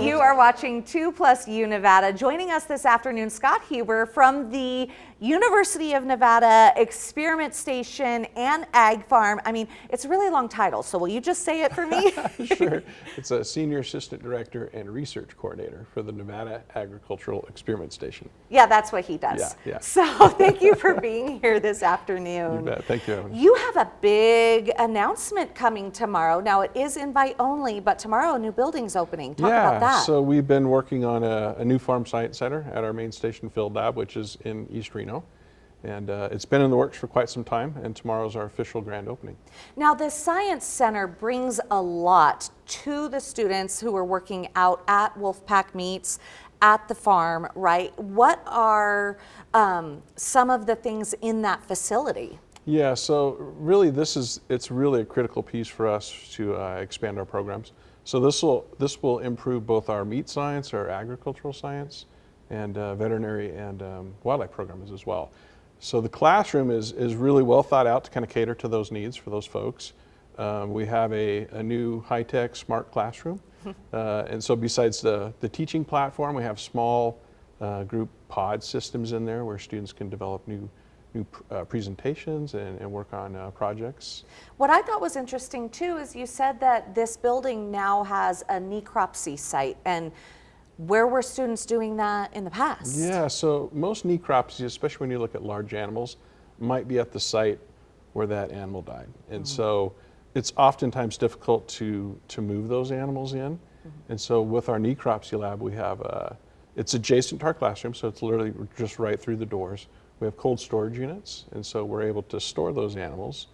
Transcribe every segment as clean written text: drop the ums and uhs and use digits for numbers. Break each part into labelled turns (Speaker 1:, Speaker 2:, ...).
Speaker 1: You are watching 2+U Nevada. Joining us this afternoon, Scott Huber from the University of Nevada Experiment Station and Ag Farm. I mean, it's a really long title, so will you just say it for me?
Speaker 2: Sure. It's a Senior Assistant Director and Research Coordinator for the Nevada Agricultural Experiment Station.
Speaker 1: Yeah, that's what he does.
Speaker 2: Yeah.
Speaker 1: So thank you for being here this afternoon.
Speaker 2: You bet. Thank you, Evan.
Speaker 1: You have a big announcement coming tomorrow. Now, it is invite only, but tomorrow a new building's opening. Talk about that.
Speaker 2: So we've been working on a new Farm Science Center at our main station field lab, which is in East Reno. And it's been in the works for quite some time, and tomorrow's our official grand opening.
Speaker 1: Now, the Science Center brings a lot to the students who are working out at Wolfpack Meats, at the farm, right? What are some of the things in that facility?
Speaker 2: Yeah, so really it's really a critical piece for us to expand our programs. So this will improve both our meat science, our agricultural science, and veterinary and wildlife programs as well. So the classroom is really well thought out to kind of cater to those needs for those folks. We have a new high-tech smart classroom. And so besides the teaching platform, we have small group pod systems in there where students can develop new presentations and work on projects.
Speaker 1: What I thought was interesting too is you said that this building now has a necropsy site, and where were students doing that in the past?
Speaker 2: Yeah, so most necropsies, especially when you look at large animals, might be at the site where that animal died. And so it's oftentimes difficult to move those animals in. And so with our necropsy lab, we have, it's adjacent to our classroom, so it's literally just right through the doors. We have cold storage units, and so we're able to store those animals.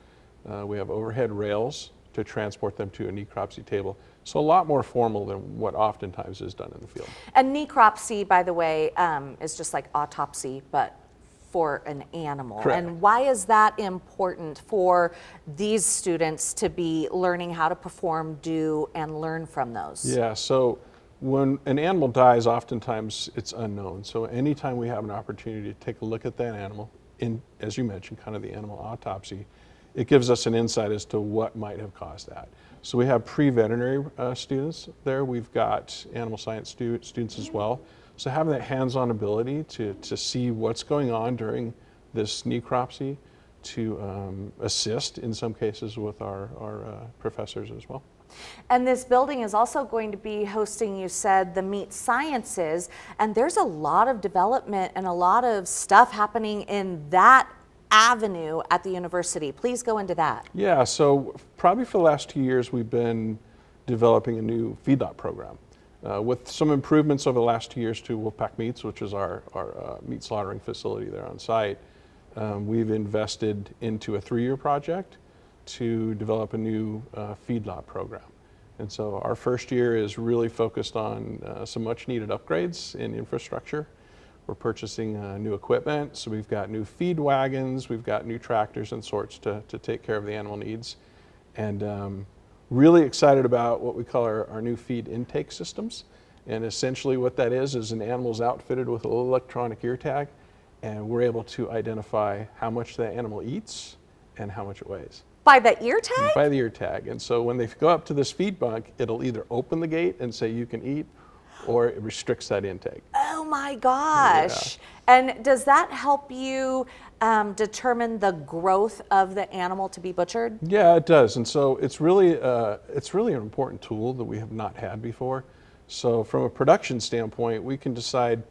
Speaker 2: We have overhead rails to transport them to a necropsy table. So a lot more formal than what oftentimes is done in the field.
Speaker 1: And necropsy, by the way, is just like autopsy, but for an animal.
Speaker 2: Correct.
Speaker 1: And why is that important for these students to be learning how to perform, do, and learn from those?
Speaker 2: Yeah, so when an animal dies, oftentimes it's unknown. So anytime we have an opportunity to take a look at that animal, as you mentioned, kind of the animal autopsy, it gives us an insight as to what might have caused that. So we have pre-veterinary students there. We've got animal science students as well. So having that hands-on ability to see what's going on during this necropsy, to assist in some cases with our professors as well.
Speaker 1: And this building is also going to be hosting, you said, the meat sciences, and there's a lot of development and a lot of stuff happening in that avenue at the university. Please go into that.
Speaker 2: Yeah, so probably for the last 2 years we've been developing a new feedlot program with some improvements over the last 2 years to Wolfpack Meats, which is our meat slaughtering facility there on site. We've invested into a 3-year project to develop a new feedlot program. And so our first year is really focused on some much needed upgrades in infrastructure. We're purchasing new equipment, so we've got new feed wagons, we've got new tractors and sorts to take care of the animal needs. And really excited about what we call our new feed intake systems. And essentially what that is an animal's outfitted with a little electronic ear tag, and we're able to identify how much that animal eats and how much it weighs.
Speaker 1: By the ear tag?
Speaker 2: By the ear tag. And so when they go up to this feed bunk, it'll either open the gate and say you can eat, or it restricts that intake.
Speaker 1: Oh my gosh. Yeah. And does that help you determine the growth of the animal to be butchered?
Speaker 2: Yeah, it does. And so it's really an important tool that we have not had before. So from a production standpoint, we can decide,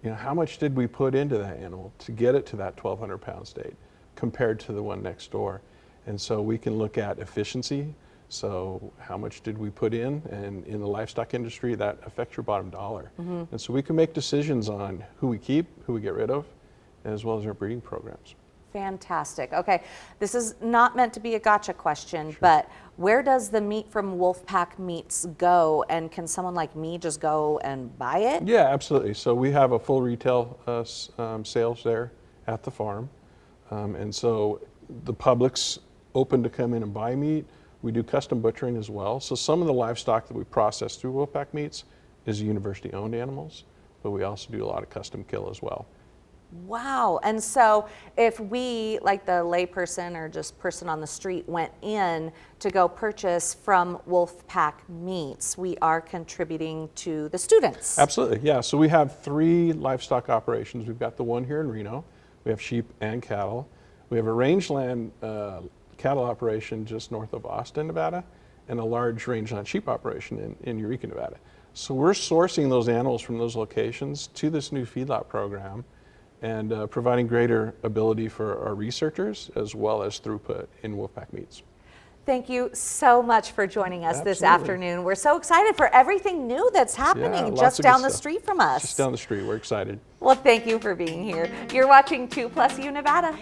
Speaker 2: how much did we put into that animal to get it to that 1,200 pound state compared to the one next door. And so we can look at efficiency. So how much did we put in? And in the livestock industry, that affects your bottom dollar. And so we can make decisions on who we keep, who we get rid of, as well as our breeding programs.
Speaker 1: Fantastic. Okay, this is not meant to be a gotcha question, but where does the meat from Wolfpack Meats go? And can someone like me just go and buy it?
Speaker 2: Yeah, absolutely. So we have a full retail sales there at the farm. And so the public's open to come in and buy meat. We do custom butchering as well. So some of the livestock that we process through Wolfpack Meats is university-owned animals, but we also do a lot of custom kill as well.
Speaker 1: Wow. And so if we, like the layperson or just person on the street, went in to go purchase from Wolfpack Meats, we are contributing to the students.
Speaker 2: Absolutely, yeah. So we have 3 livestock operations. We've got the one here in Reno. We have sheep and cattle. We have a rangeland cattle operation just north of Austin, Nevada, and a large rangeland sheep operation in Eureka, Nevada. So we're sourcing those animals from those locations to this new feedlot program and providing greater ability for our researchers as well as throughput in Wolfpack Meats.
Speaker 1: Thank you so much for joining us this
Speaker 2: Absolutely.
Speaker 1: afternoon. We're so excited for everything new that's happening
Speaker 2: lots
Speaker 1: just
Speaker 2: of good
Speaker 1: down the
Speaker 2: stuff.
Speaker 1: street from us.
Speaker 2: Just down the street, we're excited.
Speaker 1: Well, thank you for being here. You're watching 2+U Nevada.